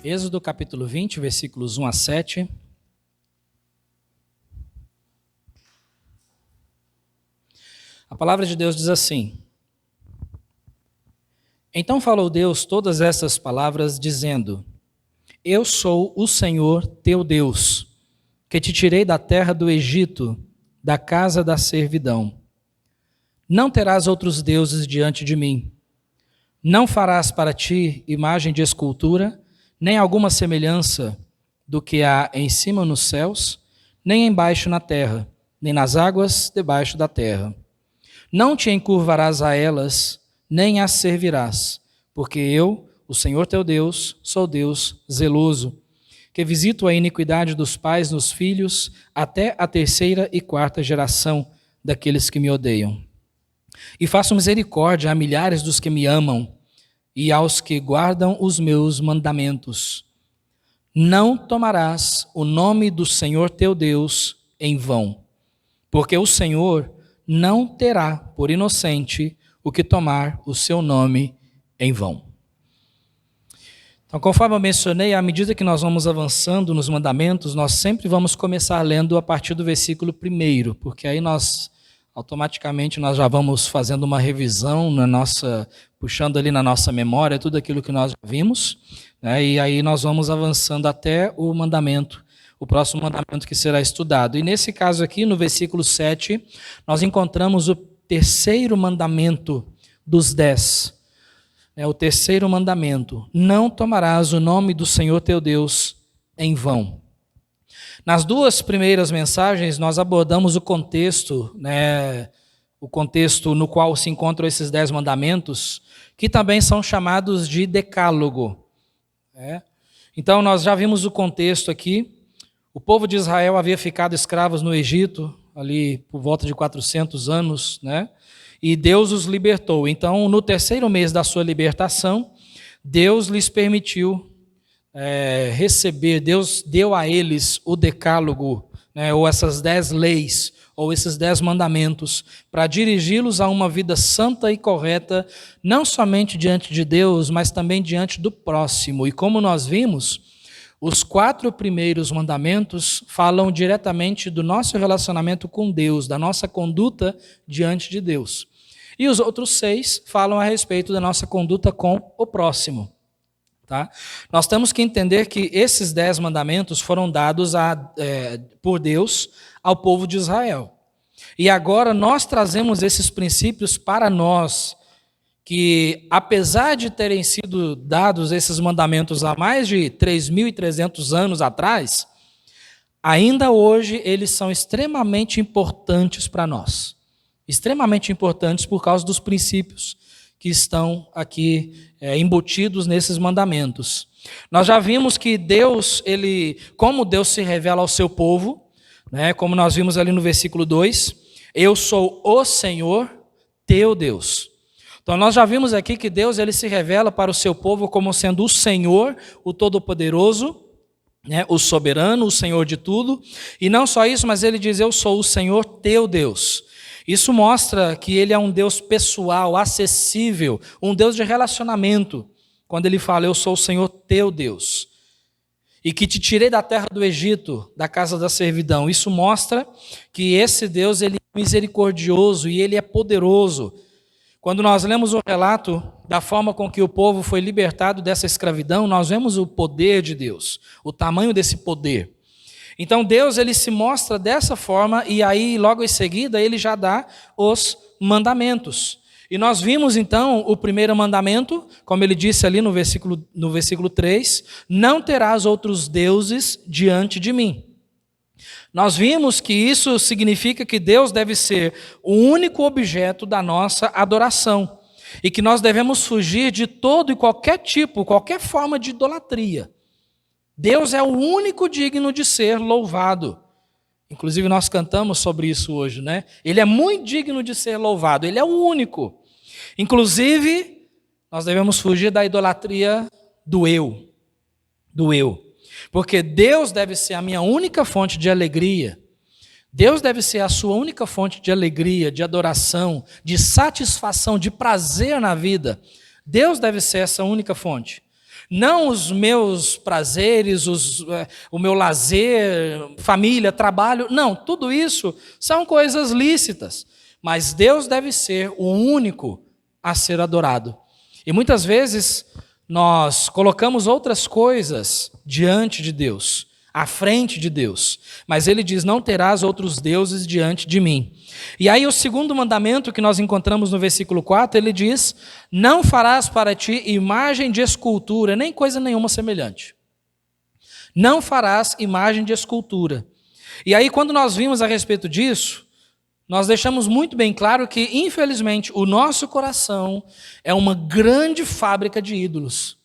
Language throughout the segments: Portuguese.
Êxodo capítulo 20, versículos 1 a 7. A palavra de Deus diz assim: Então falou Deus todas essas palavras, dizendo: Eu sou o Senhor teu Deus, que te tirei da terra do Egito, da casa da servidão. Não terás outros deuses diante de mim. Não farás para ti imagem de escultura, nem alguma semelhança do que há em cima nos céus, nem embaixo na terra, nem nas águas debaixo da terra. Não te encurvarás a elas, nem as servirás, porque eu, o Senhor teu Deus, sou Deus zeloso, que visito a iniquidade dos pais nos filhos, até a terceira e quarta geração daqueles que me odeiam. E faço misericórdia a milhares dos que me amam, e aos que guardam os meus mandamentos. Não tomarás o nome do Senhor teu Deus em vão, porque o Senhor não terá por inocente o que tomar o seu nome em vão. Então, conforme eu mencionei, à medida que nós vamos avançando nos mandamentos, nós sempre vamos começar lendo a partir do versículo 1, porque aí automaticamente nós já vamos fazendo uma revisão puxando ali na nossa memória tudo aquilo que nós já vimos, né? E aí nós vamos avançando até o próximo mandamento que será estudado. E nesse caso aqui, no versículo 7, nós encontramos o terceiro mandamento dos 10. O terceiro mandamento: não tomarás o nome do Senhor teu Deus em vão. Nas duas primeiras mensagens, nós abordamos o contexto no qual se encontram esses 10 mandamentos, que também são chamados de decálogo. Então, nós já vimos o contexto aqui. O povo de Israel havia ficado escravos no Egito, ali por volta de 400 anos, e Deus os libertou. Então, no terceiro mês da sua libertação, Deus lhes permitiu receber, Deus deu a eles o decálogo, ou essas 10 leis, ou esses 10 mandamentos, para dirigi-los a uma vida santa e correta, não somente diante de Deus, mas também diante do próximo. E como nós vimos, os 4 primeiros mandamentos falam diretamente do nosso relacionamento com Deus, da nossa conduta diante de Deus. E os outros 6 falam a respeito da nossa conduta com o próximo. Nós temos que entender que esses 10 mandamentos foram dados por Deus ao povo de Israel. E agora nós trazemos esses princípios para nós, que apesar de terem sido dados esses mandamentos há mais de 3.300 anos atrás, ainda hoje eles são extremamente importantes para nós. Extremamente importantes por causa dos princípios que estão aqui embutidos nesses mandamentos. Nós já vimos que Deus, como Deus se revela ao seu povo, como nós vimos ali no versículo 2, eu sou o Senhor teu Deus. Então nós já vimos aqui que Deus ele se revela para o seu povo como sendo o Senhor, o Todo-Poderoso, o soberano, o Senhor de tudo. E não só isso, mas ele diz: eu sou o Senhor teu Deus. Isso mostra que ele é um Deus pessoal, acessível, um Deus de relacionamento. Quando ele fala: eu sou o Senhor teu Deus, e que te tirei da terra do Egito, da casa da servidão. Isso mostra que esse Deus ele é misericordioso e ele é poderoso. Quando nós lemos o relato da forma com que o povo foi libertado dessa escravidão, nós vemos o poder de Deus, o tamanho desse poder. Então Deus ele se mostra dessa forma, e aí logo em seguida ele já dá os mandamentos. E nós vimos então o primeiro mandamento, como ele disse ali no versículo 3, não terás outros deuses diante de mim. Nós vimos que isso significa que Deus deve ser o único objeto da nossa adoração, e que nós devemos fugir de todo e qualquer forma de idolatria. Deus é o único digno de ser louvado. Inclusive nós cantamos sobre isso hoje, Ele é muito digno de ser louvado, Ele é o único. Inclusive, nós devemos fugir da idolatria do eu. Porque Deus deve ser a minha única fonte de alegria. Deus deve ser a sua única fonte de alegria, de adoração, de satisfação, de prazer na vida. Deus deve ser essa única fonte. Não os meus prazeres, o meu lazer, família, trabalho. Não, tudo isso são coisas lícitas. Mas Deus deve ser o único a ser adorado. E muitas vezes nós colocamos outras coisas diante de Deus, à frente de Deus. Mas ele diz: não terás outros deuses diante de mim. E aí o segundo mandamento que nós encontramos no versículo 4, ele diz: não farás para ti imagem de escultura, nem coisa nenhuma semelhante. Não farás imagem de escultura. E aí quando nós vimos a respeito disso, nós deixamos muito bem claro que, infelizmente, o nosso coração é uma grande fábrica de ídolos.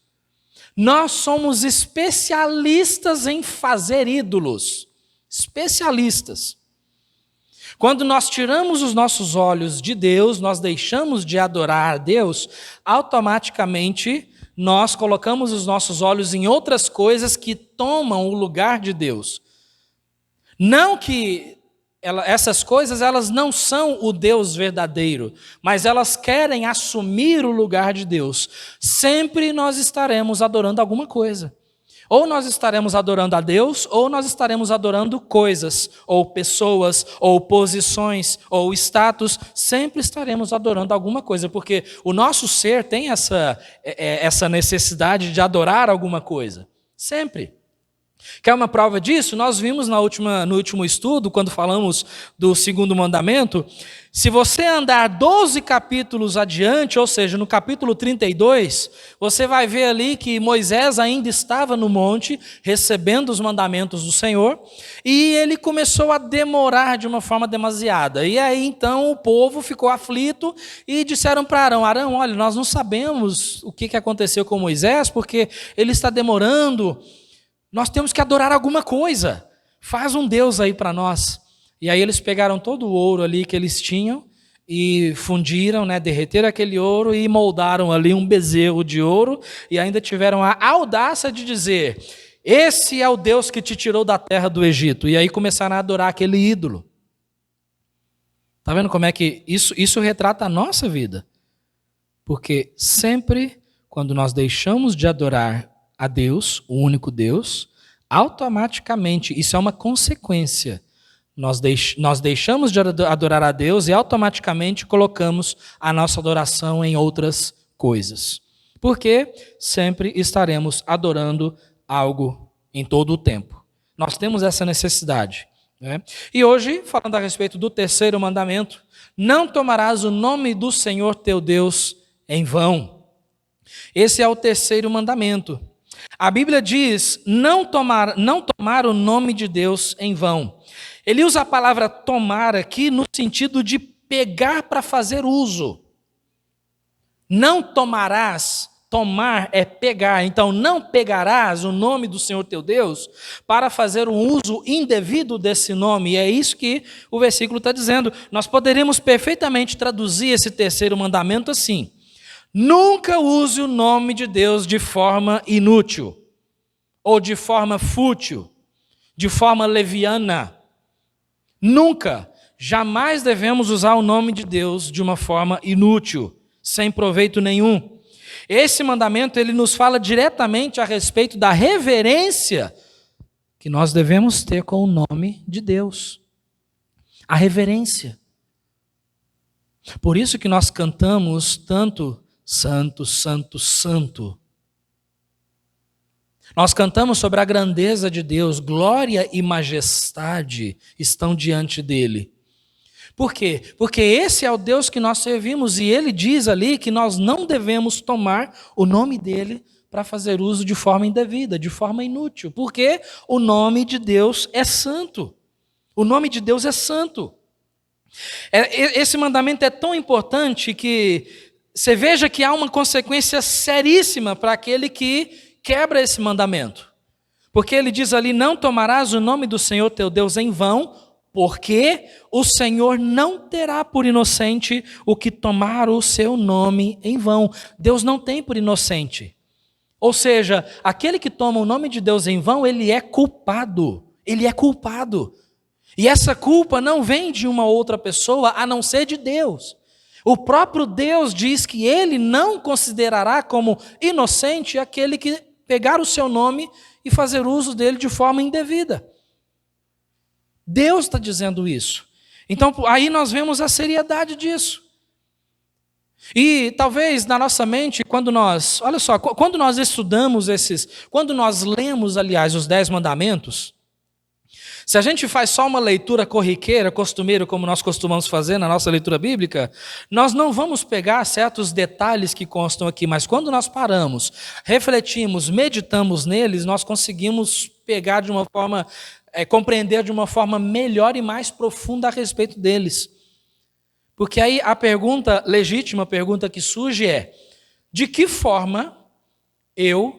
Nós somos especialistas em fazer ídolos. Especialistas. Quando nós tiramos os nossos olhos de Deus, nós deixamos de adorar a Deus, automaticamente nós colocamos os nossos olhos em outras coisas que tomam o lugar de Deus. Não que essas coisas elas não são o Deus verdadeiro, mas elas querem assumir o lugar de Deus. Sempre nós estaremos adorando alguma coisa. Ou nós estaremos adorando a Deus, ou nós estaremos adorando coisas, ou pessoas, ou posições, ou status. Sempre estaremos adorando alguma coisa, porque o nosso ser tem essa necessidade de adorar alguma coisa. Sempre. Quer uma prova disso? Nós vimos no último estudo, quando falamos do segundo mandamento, se você andar 12 capítulos adiante, ou seja, no capítulo 32, você vai ver ali que Moisés ainda estava no monte, recebendo os mandamentos do Senhor, e ele começou a demorar de uma forma demasiada. E aí então o povo ficou aflito e disseram para Arão: Arão, olha, nós não sabemos o que aconteceu com Moisés, porque ele está demorando. Nós temos que adorar alguma coisa. Faz um Deus aí para nós. E aí eles pegaram todo o ouro ali que eles tinham e fundiram, derreteram aquele ouro e moldaram ali um bezerro de ouro e ainda tiveram a audácia de dizer: esse é o Deus que te tirou da terra do Egito. E aí começaram a adorar aquele ídolo. Está vendo como é que isso retrata a nossa vida? Porque sempre quando nós deixamos de adorar a Deus, o único Deus, automaticamente, isso é uma consequência. Nós deixamos de adorar a Deus e automaticamente colocamos a nossa adoração em outras coisas. Porque sempre estaremos adorando algo em todo o tempo. Nós temos essa necessidade. E hoje, falando a respeito do terceiro mandamento, não tomarás o nome do Senhor teu Deus em vão. Esse é o terceiro mandamento. A Bíblia diz não tomar o nome de Deus em vão. Ele usa a palavra tomar aqui no sentido de pegar para fazer uso. Não tomarás, tomar é pegar. Então não pegarás o nome do Senhor teu Deus para fazer um uso indevido desse nome. E é isso que o versículo está dizendo. Nós poderíamos perfeitamente traduzir esse terceiro mandamento assim: nunca use o nome de Deus de forma inútil, ou de forma fútil, de forma leviana. Nunca, jamais devemos usar o nome de Deus de uma forma inútil, sem proveito nenhum. Esse mandamento ele nos fala diretamente a respeito da reverência que nós devemos ter com o nome de Deus. A reverência. Por isso que nós cantamos tanto Santo, Santo, Santo. Nós cantamos sobre a grandeza de Deus, glória e majestade estão diante dele. Por quê? Porque esse é o Deus que nós servimos e ele diz ali que nós não devemos tomar o nome dele para fazer uso de forma indevida, de forma inútil. Porque o nome de Deus é santo. O nome de Deus é santo. Esse mandamento é tão importante que você veja que há uma consequência seríssima para aquele que quebra esse mandamento. Porque ele diz ali: não tomarás o nome do Senhor teu Deus em vão, porque o Senhor não terá por inocente o que tomar o seu nome em vão. Deus não tem por inocente. Ou seja, aquele que toma o nome de Deus em vão, ele é culpado. Ele é culpado. E essa culpa não vem de uma outra pessoa, a não ser de Deus. O próprio Deus diz que ele não considerará como inocente aquele que pegar o seu nome e fazer uso dele de forma indevida. Deus está dizendo isso. Então, aí nós vemos a seriedade disso. E talvez na nossa mente, quando nós estudamos quando nós lemos, aliás, os 10 mandamentos, se a gente faz só uma leitura corriqueira, costumeira, como nós costumamos fazer na nossa leitura bíblica, nós não vamos pegar certos detalhes que constam aqui, mas quando nós paramos, refletimos, meditamos neles, nós conseguimos pegar de uma forma, compreender de uma forma melhor e mais profunda a respeito deles. Porque aí a pergunta legítima, a pergunta que surge é: de que forma eu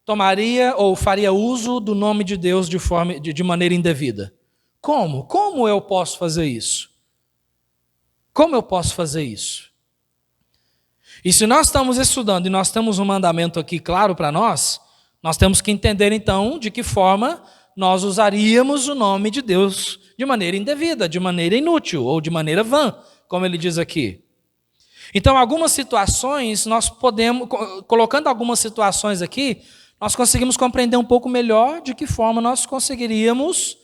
tomaria ou faria uso do nome de Deus de maneira indevida? Como? Como eu posso fazer isso? Como eu posso fazer isso? E se nós estamos estudando e nós temos um mandamento aqui claro para nós temos que entender então de que forma nós usaríamos o nome de Deus de maneira indevida, de maneira inútil ou de maneira vã, como ele diz aqui. Então, algumas situações, colocando algumas situações aqui, nós conseguimos compreender um pouco melhor de que forma nós conseguiríamos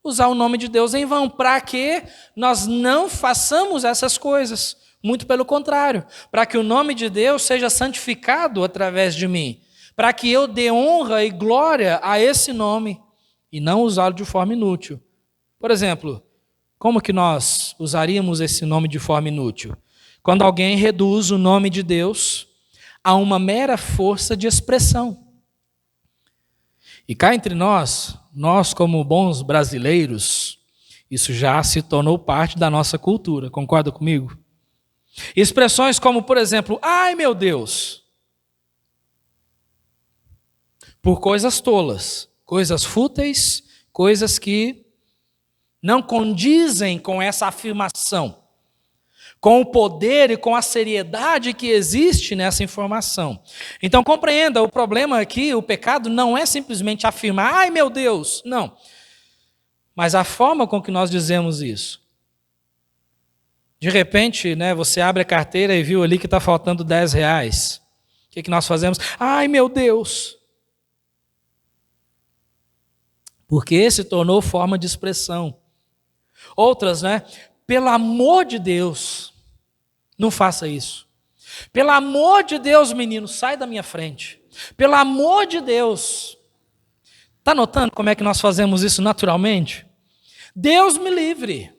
usar o nome de Deus em vão, para que nós não façamos essas coisas. Muito pelo contrário, para que o nome de Deus seja santificado através de mim, para que eu dê honra e glória a esse nome e não usá-lo de forma inútil. Por exemplo, como que nós usaríamos esse nome de forma inútil? Quando alguém reduz o nome de Deus a uma mera força de expressão. E cá entre nós como bons brasileiros, isso já se tornou parte da nossa cultura, concorda comigo? Expressões como, por exemplo, ai meu Deus, por coisas tolas, coisas fúteis, coisas que não condizem com essa afirmação, com o poder e com a seriedade que existe nessa informação. Então compreenda, o problema aqui, o pecado não é simplesmente afirmar, ai meu Deus, não. Mas a forma com que nós dizemos isso. De repente, você abre a carteira e viu ali que está faltando R$10. O que nós fazemos? Ai meu Deus. Porque se tornou forma de expressão. Outras, pelo amor de Deus, não faça isso. Pelo amor de Deus, menino, sai da minha frente. Pelo amor de Deus. Está notando como é que nós fazemos isso naturalmente? Deus me livre.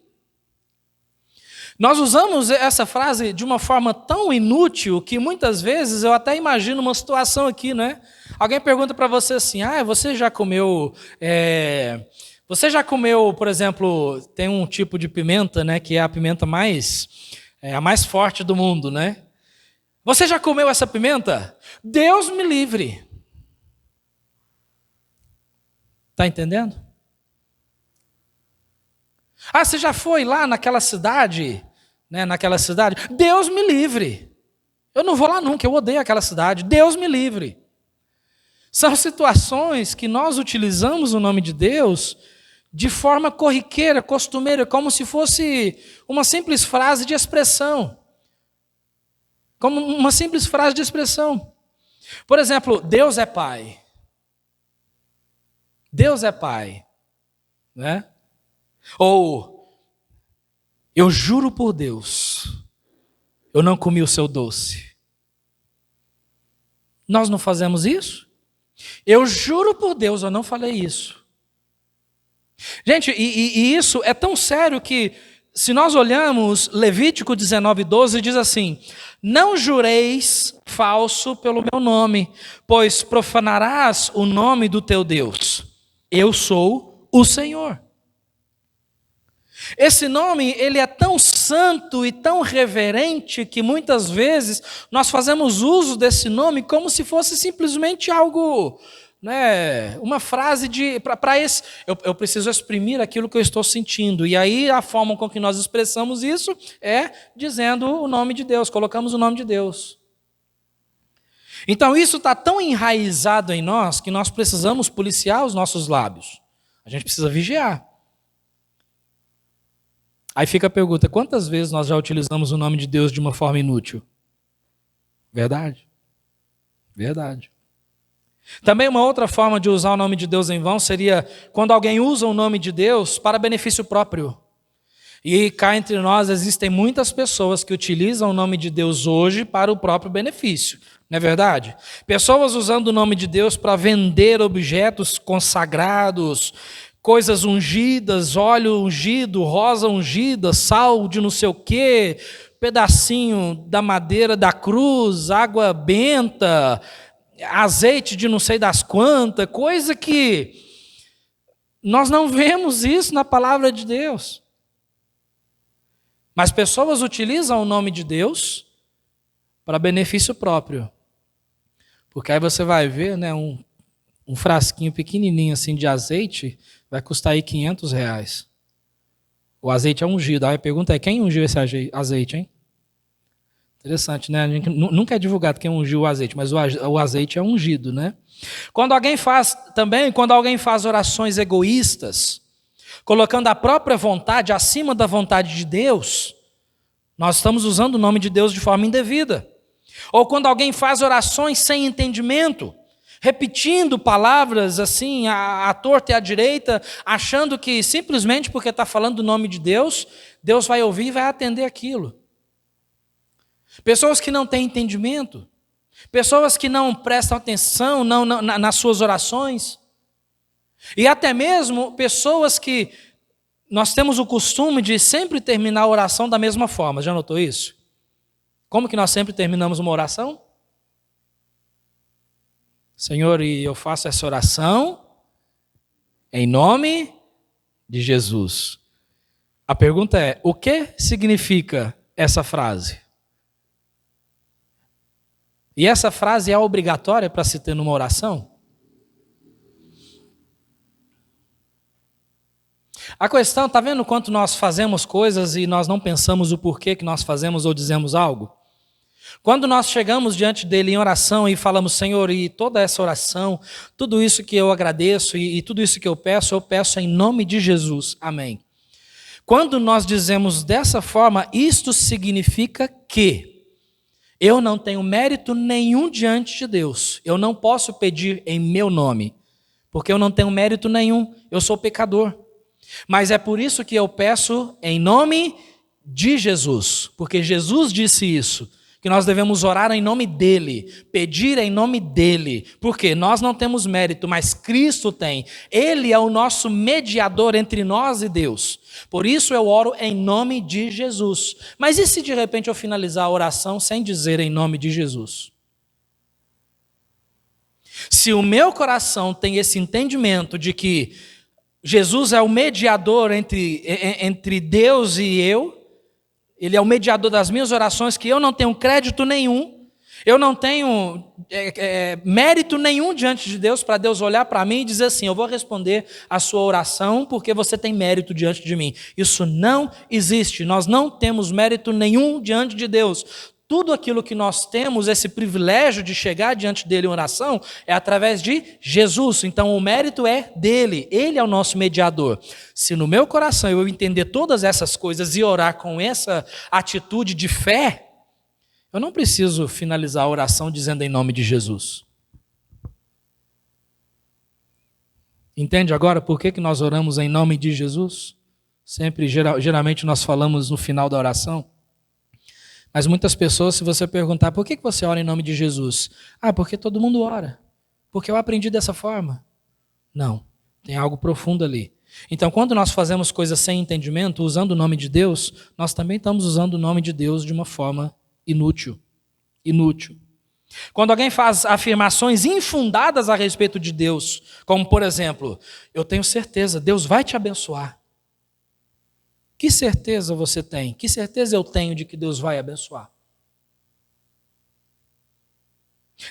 Nós usamos essa frase de uma forma tão inútil que muitas vezes eu até imagino uma situação aqui, Alguém pergunta para você assim, você já comeu... Você já comeu, por exemplo, tem um tipo de pimenta, que é a pimenta a mais forte do mundo, Você já comeu essa pimenta? Deus me livre. Está entendendo? Você já foi lá naquela cidade, naquela cidade? Deus me livre. Eu não vou lá nunca, eu odeio aquela cidade. Deus me livre. São situações que nós utilizamos o nome de Deus de forma corriqueira, costumeira, como se fosse uma simples frase de expressão. Como uma simples frase de expressão. Por exemplo, Deus é Pai. Deus é Pai. Ou, eu juro por Deus, eu não comi o seu doce. Nós não fazemos isso? Eu juro por Deus, eu não falei isso. Gente, e isso é tão sério que, se nós olharmos Levítico 19:12, diz assim, não jureis falso pelo meu nome, pois profanarás o nome do teu Deus. Eu sou o Senhor. Esse nome, ele é tão santo e tão reverente que muitas vezes nós fazemos uso desse nome como se fosse simplesmente algo, uma frase para esse... Eu preciso exprimir aquilo que eu estou sentindo. E aí a forma com que nós expressamos isso é dizendo o nome de Deus, colocamos o nome de Deus. Então isso está tão enraizado em nós que nós precisamos policiar os nossos lábios. A gente precisa vigiar. Aí fica a pergunta, quantas vezes nós já utilizamos o nome de Deus de uma forma inútil? Verdade. Verdade. Também uma outra forma de usar o nome de Deus em vão seria quando alguém usa o nome de Deus para benefício próprio. E cá entre nós existem muitas pessoas que utilizam o nome de Deus hoje para o próprio benefício, não é verdade? Pessoas usando o nome de Deus para vender objetos consagrados, coisas ungidas, óleo ungido, rosa ungida, sal de não sei o quê, pedacinho da madeira da cruz, água benta, azeite de não sei das quantas, coisa que nós não vemos isso na palavra de Deus. Mas pessoas utilizam o nome de Deus para benefício próprio. Porque aí você vai ver, né, um frasquinho pequenininho assim de azeite vai custar aí R$500. O azeite é ungido. Aí a pergunta é, quem ungiu esse azeite, hein? Interessante, né? Nunca é divulgado quem ungiu o azeite, mas o azeite é ungido, né? Quando alguém faz orações egoístas, colocando a própria vontade acima da vontade de Deus, nós estamos usando o nome de Deus de forma indevida. Ou quando alguém faz orações sem entendimento, repetindo palavras assim, à torta e à direita, achando que simplesmente porque está falando do nome de Deus, Deus vai ouvir e vai atender aquilo. Pessoas que não têm entendimento, pessoas que não prestam atenção nas suas orações, e até mesmo pessoas que nós temos o costume de sempre terminar a oração da mesma forma. Já notou isso? Como que nós sempre terminamos uma oração? Senhor, e eu faço essa oração em nome de Jesus. A pergunta é, o que significa essa frase? E essa frase é obrigatória para se ter numa oração? A questão, está vendo quanto nós fazemos coisas e nós não pensamos o porquê que nós fazemos ou dizemos algo? Quando nós chegamos diante dele em oração e falamos, Senhor, e toda essa oração, tudo isso que eu agradeço e tudo isso que eu peço em nome de Jesus. Amém. Quando nós dizemos dessa forma, isto significa que eu não tenho mérito nenhum diante de Deus. Eu não posso pedir em meu nome, porque eu não tenho mérito nenhum. Eu sou pecador. Mas é por isso que eu peço em nome de Jesus, porque Jesus disse isso, que nós devemos orar em nome dele, pedir em nome dele, porque nós não temos mérito, mas Cristo tem. Ele é o nosso mediador entre nós e Deus. Por isso eu oro em nome de Jesus. Mas e se de repente eu finalizar a oração sem dizer em nome de Jesus? Se o meu coração tem esse entendimento de que Jesus é o mediador entre Deus e eu, ele é o mediador das minhas orações, que eu não tenho crédito nenhum, eu não tenho mérito nenhum diante de Deus, para Deus olhar para mim e dizer assim, eu vou responder a sua oração porque você tem mérito diante de mim. Isso não existe, nós não temos mérito nenhum diante de Deus. Tudo aquilo que nós temos, esse privilégio de chegar diante dele em oração, é através de Jesus. Então o mérito é dele, ele é o nosso mediador. Se no meu coração eu entender todas essas coisas e orar com essa atitude de fé, eu não preciso finalizar a oração dizendo em nome de Jesus. Entende agora por que nós oramos em nome de Jesus? Geralmente nós falamos no final da oração. Mas muitas pessoas, se você perguntar, por que você ora em nome de Jesus? Ah, porque todo mundo ora. Porque eu aprendi dessa forma. Não, tem algo profundo ali. Então, quando nós fazemos coisas sem entendimento, usando o nome de Deus, nós também estamos usando o nome de Deus de uma forma inútil. Inútil. Quando alguém faz afirmações infundadas a respeito de Deus, como por exemplo, eu tenho certeza, Deus vai te abençoar. Que certeza você tem? Que certeza eu tenho de que Deus vai abençoar?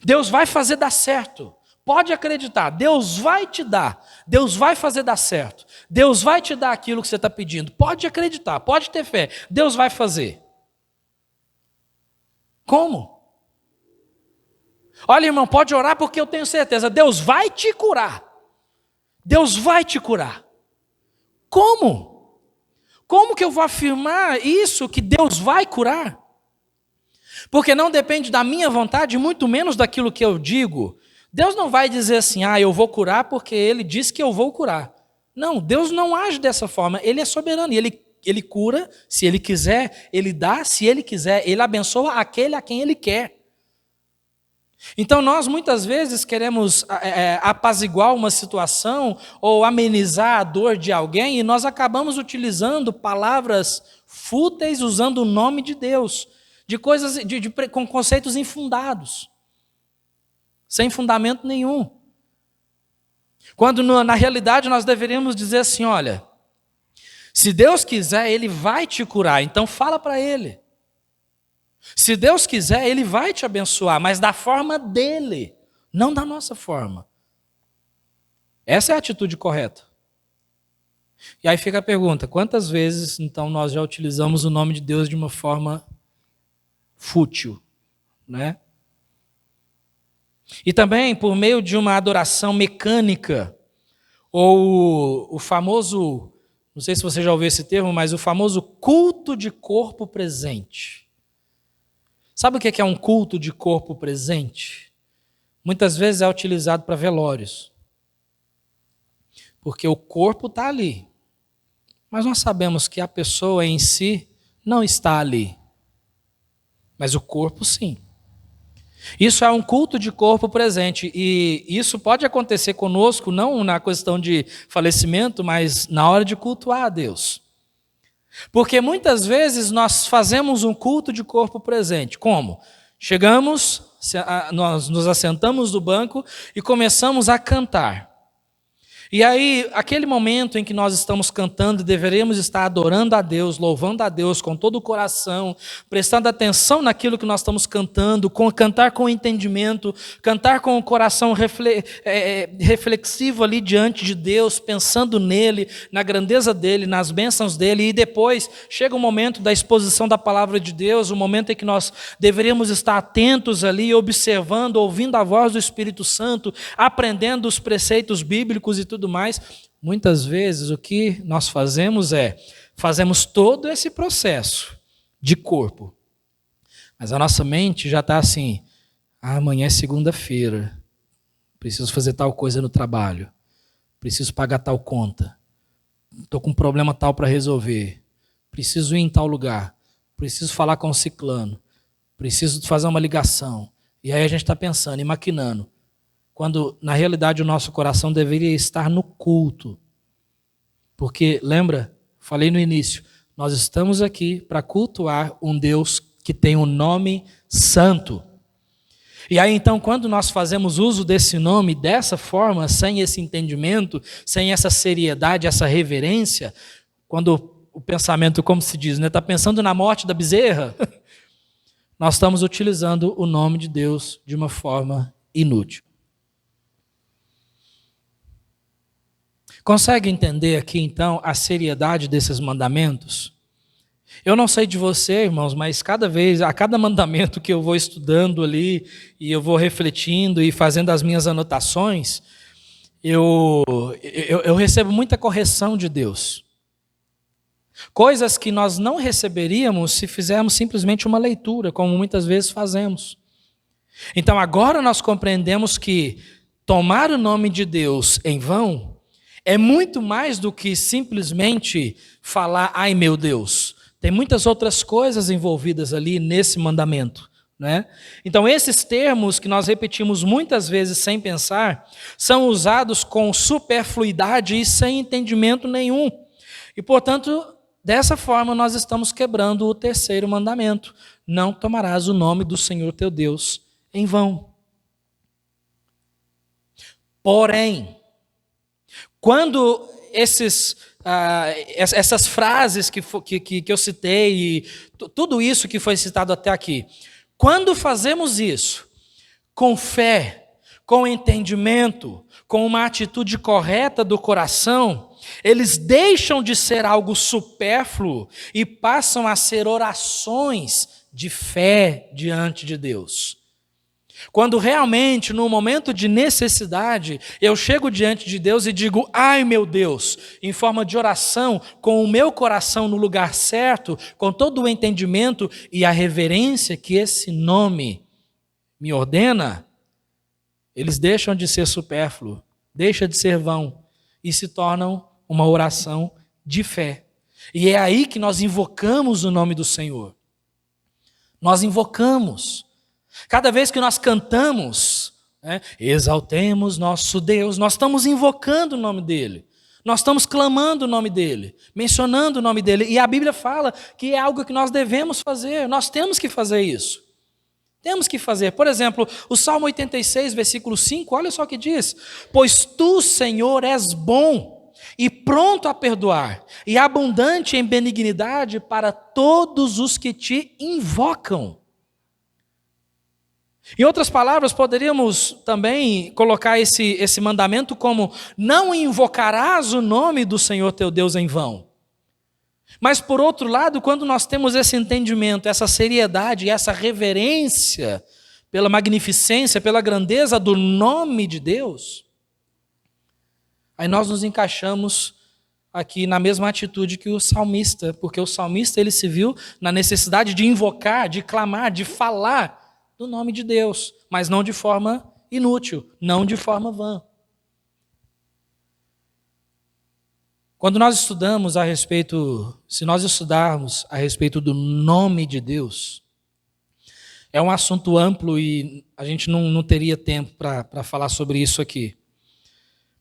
Deus vai fazer dar certo. Pode acreditar, Deus vai te dar. Deus vai fazer dar certo. Deus vai te dar aquilo que você está pedindo. Pode acreditar, pode ter fé. Deus vai fazer. Como? Olha, irmão, pode orar porque eu tenho certeza. Deus vai te curar. Deus vai te curar. Como? Como que eu vou afirmar isso, que Deus vai curar? Porque não depende da minha vontade, muito menos daquilo que eu digo, Deus não vai dizer assim, eu vou curar porque Ele disse que eu vou curar. Não, Deus não age dessa forma. Ele é soberano e Ele cura, se Ele quiser, Ele dá, se Ele quiser, Ele abençoa aquele a quem Ele quer. Então nós muitas vezes queremos apaziguar uma situação ou amenizar a dor de alguém e nós acabamos utilizando palavras fúteis, usando o nome de Deus, de coisas com conceitos infundados, sem fundamento nenhum. Quando na realidade nós deveríamos dizer assim, olha, se Deus quiser, Ele vai te curar, então fala para Ele. Se Deus quiser, Ele vai te abençoar, mas da forma dEle, não da nossa forma. Essa é a atitude correta. E aí fica a pergunta, quantas vezes então nós já utilizamos o nome de Deus de uma forma fútil, né? E também por meio de uma adoração mecânica, ou o famoso, não sei se você já ouviu esse termo, mas o famoso culto de corpo presente. Sabe o que é um culto de corpo presente? Muitas vezes é utilizado para velórios. Porque o corpo está ali. Mas nós sabemos que a pessoa em si não está ali. Mas o corpo sim. Isso é um culto de corpo presente. E isso pode acontecer conosco, não na questão de falecimento, mas na hora de cultuar a Deus. Porque muitas vezes nós fazemos um culto de corpo presente. Como? Chegamos, nós nos assentamos no banco e começamos a cantar. E aí, aquele momento em que nós estamos cantando, deveríamos estar adorando a Deus, louvando a Deus com todo o coração, prestando atenção naquilo que nós estamos cantando, cantar com entendimento, cantar com o coração reflexivo ali diante de Deus, pensando nele, na grandeza dele, nas bênçãos dele, e depois chega o momento da exposição da palavra de Deus, o momento em que nós deveríamos estar atentos ali, observando, ouvindo a voz do Espírito Santo, aprendendo os preceitos bíblicos e tudo mais. Muitas vezes o que nós fazemos todo esse processo de corpo, mas a nossa mente já está assim, amanhã é segunda-feira, preciso fazer tal coisa no trabalho, preciso pagar tal conta, estou com um problema tal para resolver, preciso ir em tal lugar, preciso falar com o ciclano, preciso fazer uma ligação, e aí a gente está pensando e maquinando, quando na realidade o nosso coração deveria estar no culto. Porque, lembra, falei no início, nós estamos aqui para cultuar um Deus que tem um nome santo. E aí então, quando nós fazemos uso desse nome dessa forma, sem esse entendimento, sem essa seriedade, essa reverência, quando o pensamento, como se diz, está pensando na morte da bezerra, nós estamos utilizando o nome de Deus de uma forma inútil. Consegue entender aqui, então, a seriedade desses mandamentos? Eu não sei de você, irmãos, mas a cada mandamento que eu vou estudando ali, e eu vou refletindo e fazendo as minhas anotações, eu recebo muita correção de Deus. Coisas que nós não receberíamos se fizermos simplesmente uma leitura, como muitas vezes fazemos. Então, agora nós compreendemos que tomar o nome de Deus em vão é muito mais do que simplesmente falar, ai meu Deus. Tem muitas outras coisas envolvidas ali nesse mandamento, né? Então esses termos que nós repetimos muitas vezes sem pensar, são usados com superfluidade e sem entendimento nenhum. E portanto, dessa forma nós estamos quebrando o terceiro mandamento. Não tomarás o nome do Senhor teu Deus em vão. Porém, quando essas frases que eu citei, e tudo isso que foi citado até aqui, quando fazemos isso com fé, com entendimento, com uma atitude correta do coração, eles deixam de ser algo supérfluo e passam a ser orações de fé diante de Deus. Quando realmente, no momento de necessidade, eu chego diante de Deus e digo, ai meu Deus, em forma de oração, com o meu coração no lugar certo, com todo o entendimento e a reverência que esse nome me ordena, eles deixam de ser supérfluos, deixam de ser vão e se tornam uma oração de fé. E é aí que nós invocamos o nome do Senhor. Nós invocamos. Cada vez que nós cantamos, exaltemos nosso Deus, nós estamos invocando o nome dele. Nós estamos clamando o nome dele, mencionando o nome dele. E a Bíblia fala que é algo que nós devemos fazer, nós temos que fazer isso. Temos que fazer. Por exemplo, o Salmo 86, versículo 5, olha só o que diz. Pois tu, Senhor, és bom e pronto a perdoar, e abundante em benignidade para todos os que te invocam. Em outras palavras, poderíamos também colocar esse mandamento como: não invocarás o nome do Senhor teu Deus em vão. Mas, por outro lado, quando nós temos esse entendimento, essa seriedade, essa reverência pela magnificência, pela grandeza do nome de Deus, aí nós nos encaixamos aqui na mesma atitude que o salmista, porque o salmista ele se viu na necessidade de invocar, de clamar, de falar do nome de Deus, mas não de forma inútil, não de forma vã. Quando nós estudamos a respeito, se nós estudarmos a respeito do nome de Deus, é um assunto amplo e a gente não teria tempo para falar sobre isso aqui.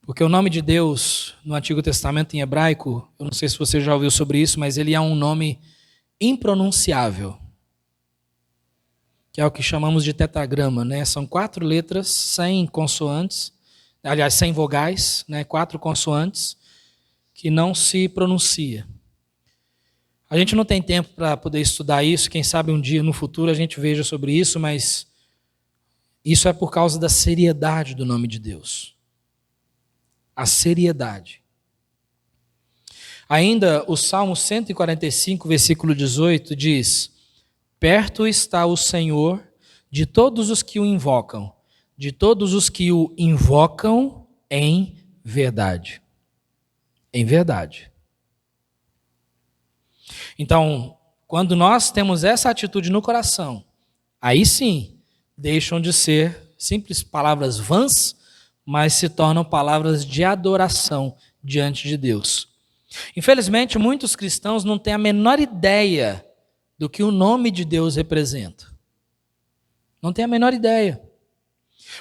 Porque o nome de Deus, no Antigo Testamento em hebraico, eu não sei se você já ouviu sobre isso, mas ele é um nome impronunciável, que é o que chamamos de tetragrama, né? São 4 letras, 100 consoantes, aliás, 100 vogais, né? 4 consoantes, que não se pronuncia. A gente não tem tempo para poder estudar isso, quem sabe um dia no futuro a gente veja sobre isso, mas isso é por causa da seriedade do nome de Deus. A seriedade. Ainda o Salmo 145, versículo 18 diz: perto está o Senhor de todos os que o invocam, de todos os que o invocam em verdade. Em verdade. Então, quando nós temos essa atitude no coração, aí sim, deixam de ser simples palavras vãs, mas se tornam palavras de adoração diante de Deus. Infelizmente, muitos cristãos não têm a menor ideia do que o nome de Deus representa. Não têm a menor ideia.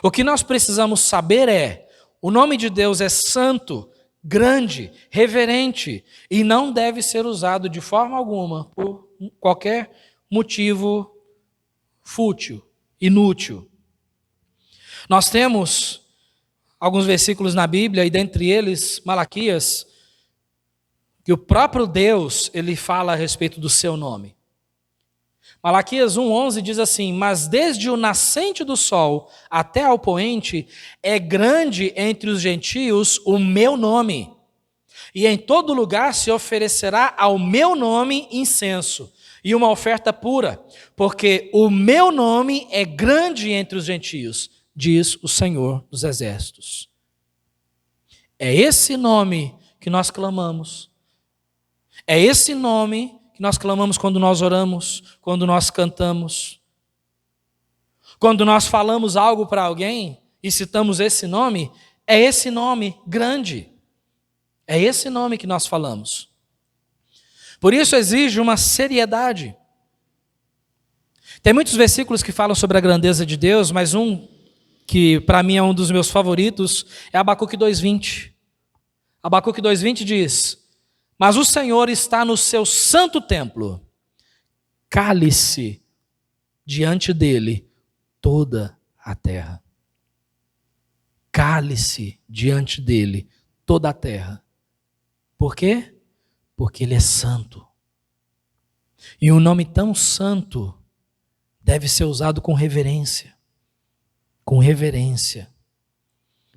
O que nós precisamos saber é: o nome de Deus é santo, grande, reverente e não deve ser usado de forma alguma por qualquer motivo fútil, inútil. Nós temos alguns versículos na Bíblia, e dentre eles Malaquias, que o próprio Deus ele fala a respeito do seu nome. Malaquias 1,11 diz assim: mas desde o nascente do sol até ao poente, é grande entre os gentios o meu nome, e em todo lugar se oferecerá ao meu nome incenso, e uma oferta pura, porque o meu nome é grande entre os gentios, diz o Senhor dos Exércitos. É esse nome que nós clamamos, é esse nome que nós clamamos quando nós oramos, quando nós cantamos. Quando nós falamos algo para alguém e citamos esse nome, é esse nome grande. É esse nome que nós falamos. Por isso exige uma seriedade. Tem muitos versículos que falam sobre a grandeza de Deus, mas um que para mim é um dos meus favoritos é Abacuque 2,20. Abacuque 2,20 diz: mas o Senhor está no seu santo templo, cale-se diante dele toda a terra. Cale-se diante dele toda a terra. Por quê? Porque ele é santo. E um nome tão santo deve ser usado com reverência. Com reverência.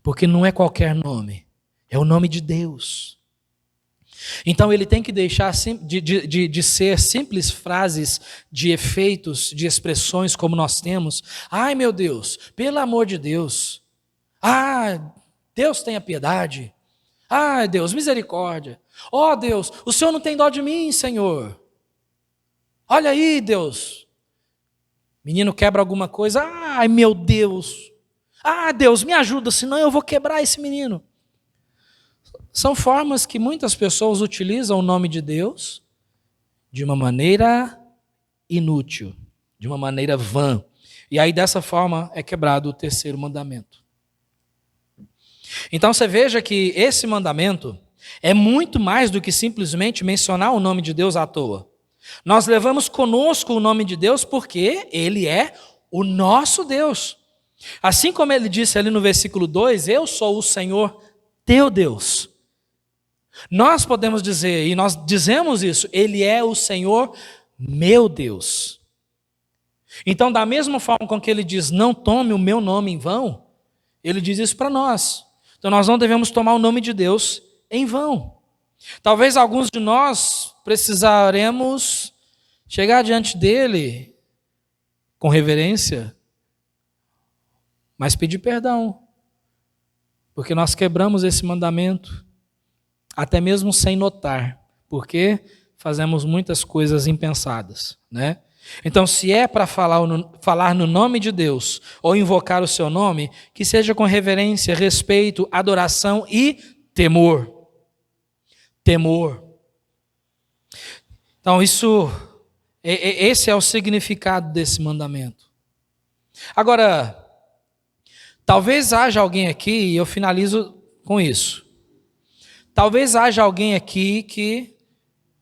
Porque não é qualquer nome, é o nome de Deus. Então ele tem que deixar de ser simples frases de efeitos, de expressões como nós temos. Ai meu Deus, pelo amor de Deus. Ah, Deus tenha piedade. Ah, Deus, misericórdia. Oh Deus, o Senhor não tem dó de mim, Senhor. Olha aí, Deus. Menino quebra alguma coisa. Ai meu Deus. Ah, Deus, me ajuda, senão eu vou quebrar esse menino. São formas que muitas pessoas utilizam o nome de Deus de uma maneira inútil, de uma maneira vã. E aí dessa forma é quebrado o terceiro mandamento. Então você veja que esse mandamento é muito mais do que simplesmente mencionar o nome de Deus à toa. Nós levamos conosco o nome de Deus porque Ele é o nosso Deus. Assim como Ele disse ali no versículo 2, eu sou o Senhor teu Deus. Nós podemos dizer, e nós dizemos isso, Ele é o Senhor meu Deus. Então, da mesma forma com que Ele diz, não tome o meu nome em vão, Ele diz isso para nós. Então, nós não devemos tomar o nome de Deus em vão. Talvez alguns de nós precisaremos chegar diante dEle com reverência, mas pedir perdão, porque nós quebramos esse mandamento, até mesmo sem notar, porque fazemos muitas coisas impensadas, né? Então, se é para falar no nome de Deus, ou invocar o seu nome, que seja com reverência, respeito, adoração e temor. Temor. Então, esse é o significado desse mandamento. Agora, talvez haja alguém aqui, e eu finalizo com isso. Talvez haja alguém aqui que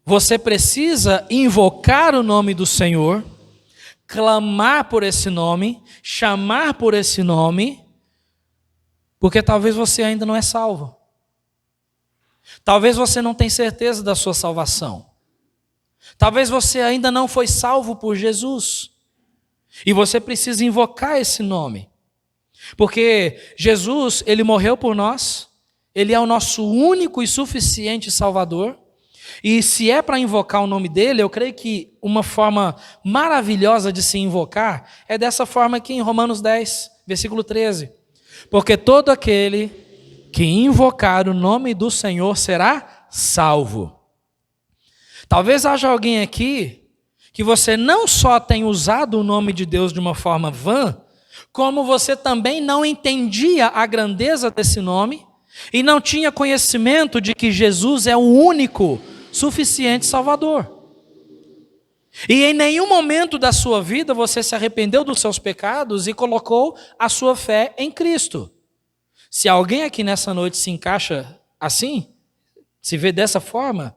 você precisa invocar o nome do Senhor, clamar por esse nome, chamar por esse nome, porque talvez você ainda não é salvo. Talvez você não tenha certeza da sua salvação. Talvez você ainda não foi salvo por Jesus. E você precisa invocar esse nome. Porque Jesus, Ele morreu por nós, Ele é o nosso único e suficiente Salvador. E se é para invocar o nome dele, eu creio que uma forma maravilhosa de se invocar é dessa forma aqui em Romanos 10, versículo 13. Porque todo aquele que invocar o nome do Senhor será salvo. Talvez haja alguém aqui que você não só tem usado o nome de Deus de uma forma vã, como você também não entendia a grandeza desse nome e não tinha conhecimento de que Jesus é o único suficiente Salvador. E em nenhum momento da sua vida você se arrependeu dos seus pecados e colocou a sua fé em Cristo. Se alguém aqui nessa noite se encaixa assim, se vê dessa forma,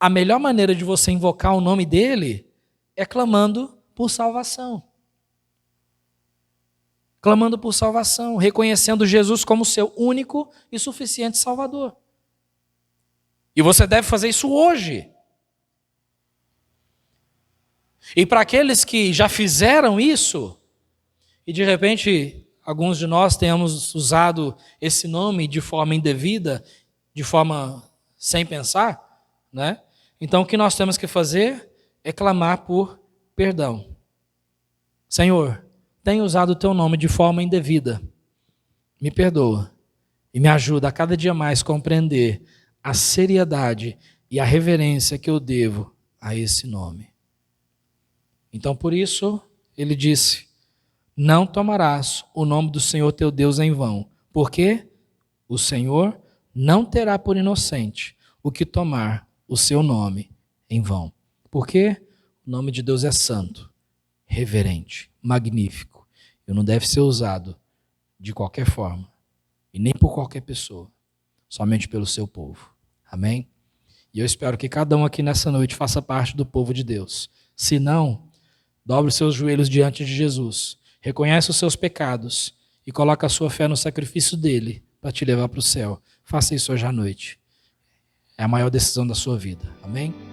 a melhor maneira de você invocar o nome dele é clamando por salvação. Clamando por salvação, reconhecendo Jesus como seu único e suficiente Salvador. E você deve fazer isso hoje. E para aqueles que já fizeram isso, e de repente alguns de nós tenhamos usado esse nome de forma indevida, de forma sem pensar, né? Então o que nós temos que fazer é clamar por perdão. Senhor, tenho usado o teu nome de forma indevida. Me perdoa e me ajuda a cada dia mais compreender a seriedade e a reverência que eu devo a esse nome. Então, por isso, ele disse, não tomarás o nome do Senhor teu Deus em vão, porque o Senhor não terá por inocente o que tomar o seu nome em vão. Porque o nome de Deus é santo, reverente, magnífico, e não deve ser usado de qualquer forma, e nem por qualquer pessoa, somente pelo seu povo. Amém? E eu espero que cada um aqui nessa noite faça parte do povo de Deus. Se não, dobre os seus joelhos diante de Jesus, reconhece os seus pecados e coloca a sua fé no sacrifício dele para te levar para o céu. Faça isso hoje à noite. É a maior decisão da sua vida. Amém?